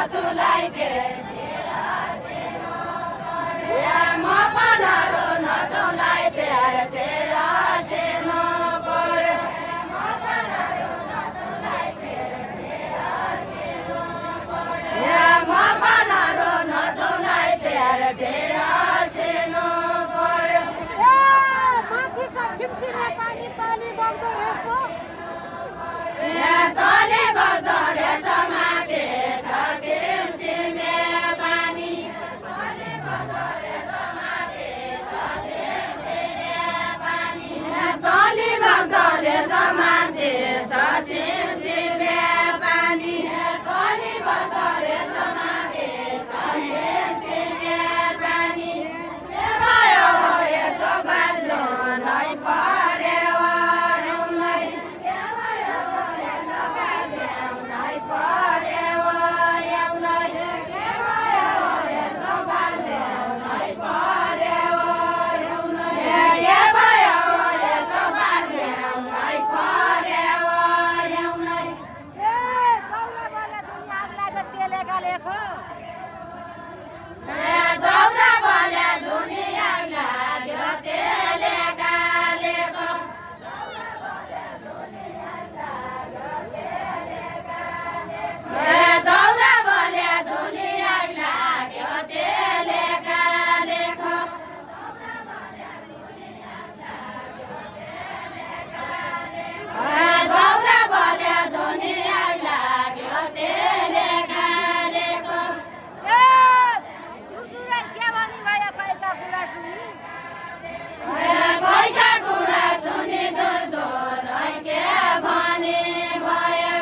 नचुलाई भेटेर सेनो पढे म पनारो नचुलाई भेटेर सेनो पढे म पनारो नचुलाई भेटेर सेनो पढे म पनारो नचुलाई भेटेर सेनो पढे माथिका छिमछिमे पानी पानी बग्दो रहेछ तले बग्दो रहेछ माथि छ छिमछिमे पानी तले बग्दो रहेछ माथि छ छिमछिमे पानी तले बग्दो रहेछ माथि छ छिमछिमे पानी तले बग्दो रहेछ माथि छ छिमछिमे पानी के भयो यसो बाज्रो नै पर्यो रुनै के भयो यसो बाज्रो नै पर्यो एउनै के भयो यसो बाज्रो नै पर्यो एउनै के भयो यसो बाज्रो नै पर्यो एउनै दौरा बले दुनिया लाग्यो तेले गालेको दौरा बले दुनिया लाग्यो तेले गालेको दौरा बले दुनिया लाग्यो तेले गालेको भएका कुरा सुनि दूर दूर के भने भयो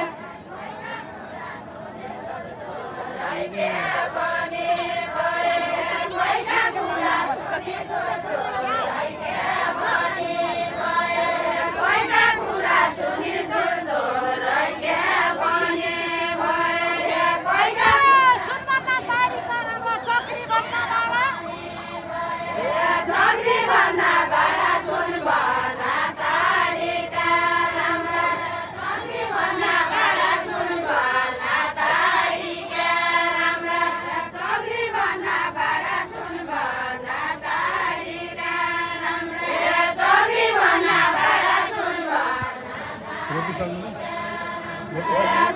के भने भयो भएका कुरा सुनि दूर दूर के भने भयो भएका कुरा सुनि दूर दूर के भने भयो भएका झग्री भन्दा बडा सुन बना ताडीका राम्रा झग्री भन्दा बडा सुन बना ताडीका राम्रा झग्री भन्दा बडा सुन बना ताडीका राम्रा झग्री भन्दा बडा सुन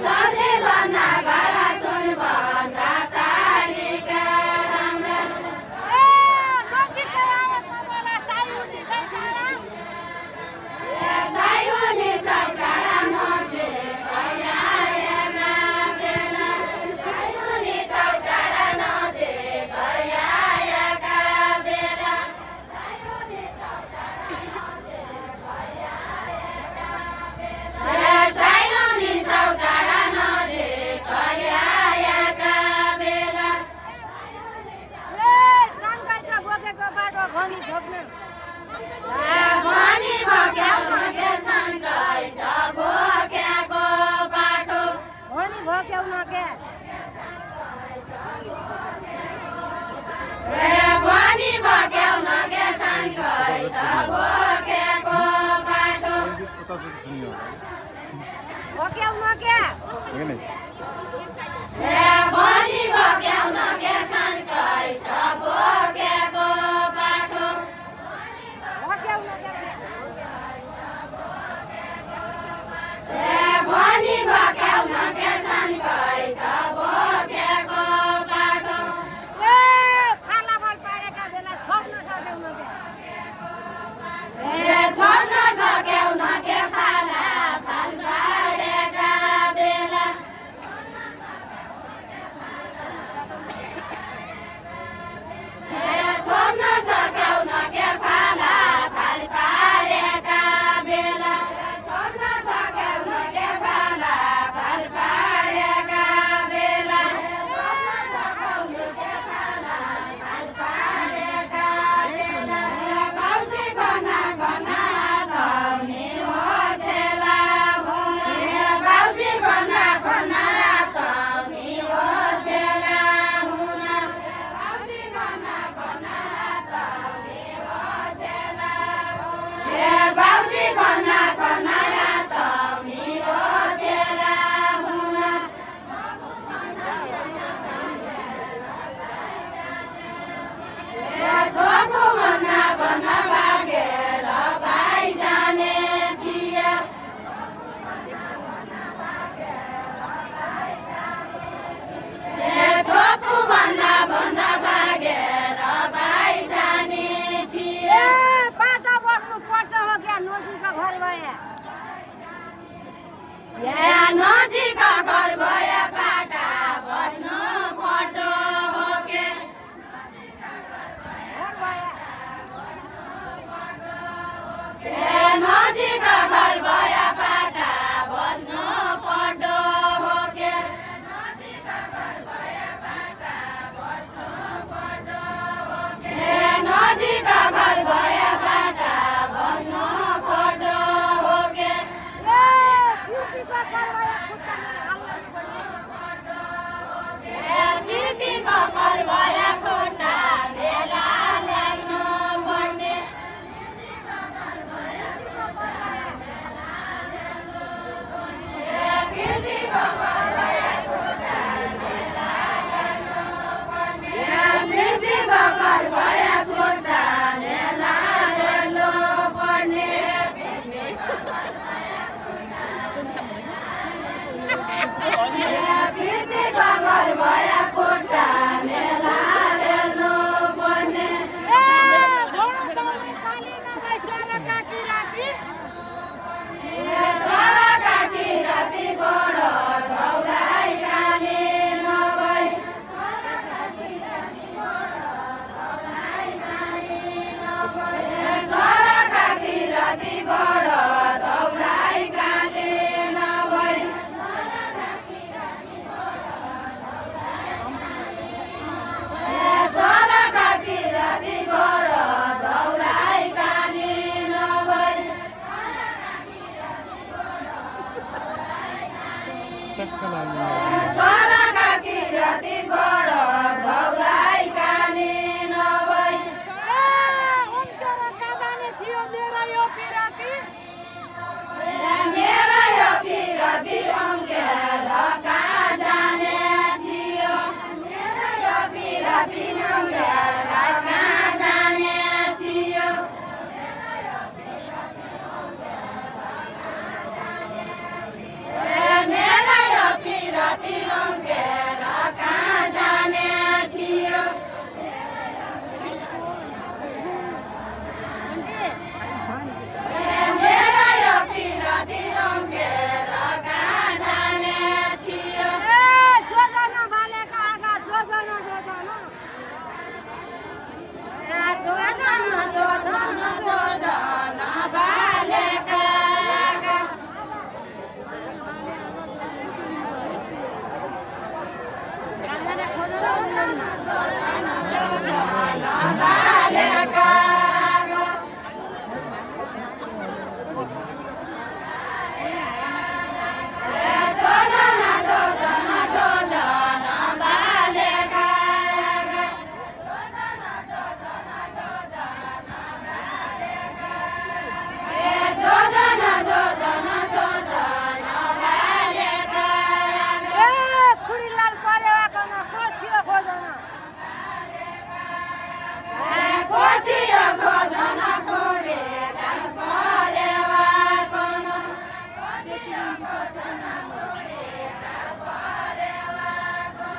झग्री भन्दा बडा सुन बना ताडीका राम्रा सायुनी चौकाडा नचे गयाएका बेला सायुनी चौकाडा नचे गयाएका बेला सायुनी चौकाडा नचे गयाएका बेला सायुनी चौकाडा नचे गयाएका बेला भनी भक्याउन के सन्कै छ भोक्याको बाटो भनी भक्याउन के भनी भक्याउन के सन्कै छ भोक्याको बाटो भक्याउन के भनी भक्याउन के सन्कै छ भोक्याको बाटो भक्याउन के भनी भक्याउन के सन्कै छ भोक्याको बाटो फाला बल पारेका बेला छोड्न सक्दैनौ के छोड्न सक्यौन के फाला फाल पारेका बेला छोड्न यहाँ नजिक घर भए पाटा बस्नु पटो हो के यहाँ नजिक घर भए पाटा बस्नु पटो हो के यहाँ नजिक घर भए पाटा बस्नु पटो हो के मृत्युको कर भए खुट्टा बेला ल्याउनु पर्ने मृत्युको कर भए खुट्टा बेला ल्याउनु पर्ने मृत्युको कर भए खुट्टा बेला ल्याउनु पर्ने सरकाकी राति गोडो दौडाइ काली नभई सरकाकी राति गोडो दौडाइ काली नभई सरकाकी राति गोडो दौडाइ काली नभई सरकाकी राति गोडो दौडाइ काली नभई मेरो यो पिरती अङ्केर कहाँ जाने छियो मेरो यो पिरती अङ्केर कहाँ जाने छियो मेरो यो पिरती अङ्केर कहाँ जाने छियो मेरो यो पिरती अङ्केर कहाँ जाने छियो जोजन बालेका बालेका कोचियो खोजन खोडे काल परेवा कोनो कोचियो खोजन खोडे काल परेवा कोनो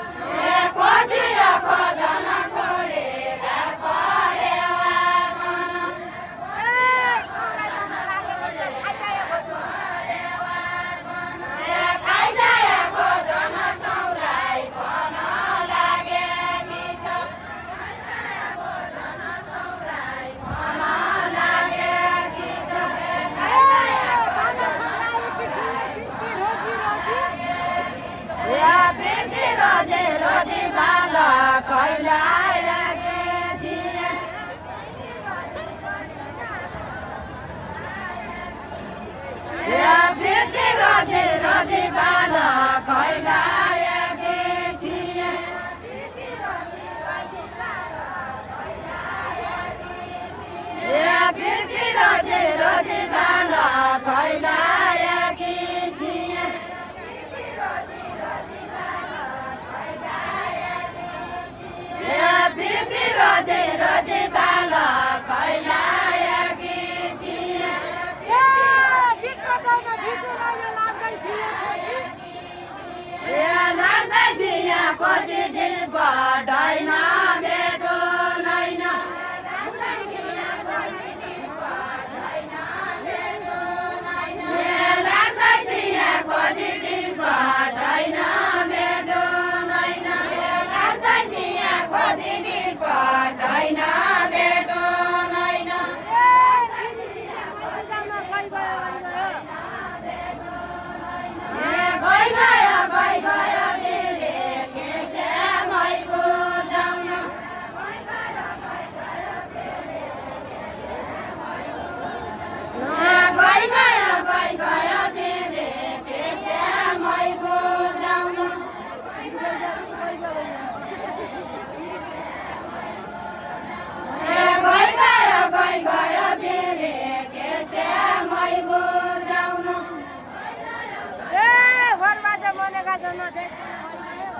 कोचियो खोजन खोडे काल परेवा कोनो खाइ जाए खोजन सौराइ बन लागेकी छ रोजे रोजी बाला खैलाएके छिए फिर्ती रोजे रोजी बाला खैलाएके छिए फिर्ती रोजे रोजी बाला खैलाएके छिए फिर्ती रोजे रोजी बाला खैलाएकी छिए लाग्दै छिया खोजी ढिल पढाइन भेटो नैन लाग्दै छिया खोजी ढिल पढाइन भेटो नैन लाग्दै छिया खोजी न देख्न भइगयो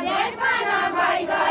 भेट पनि भइगयो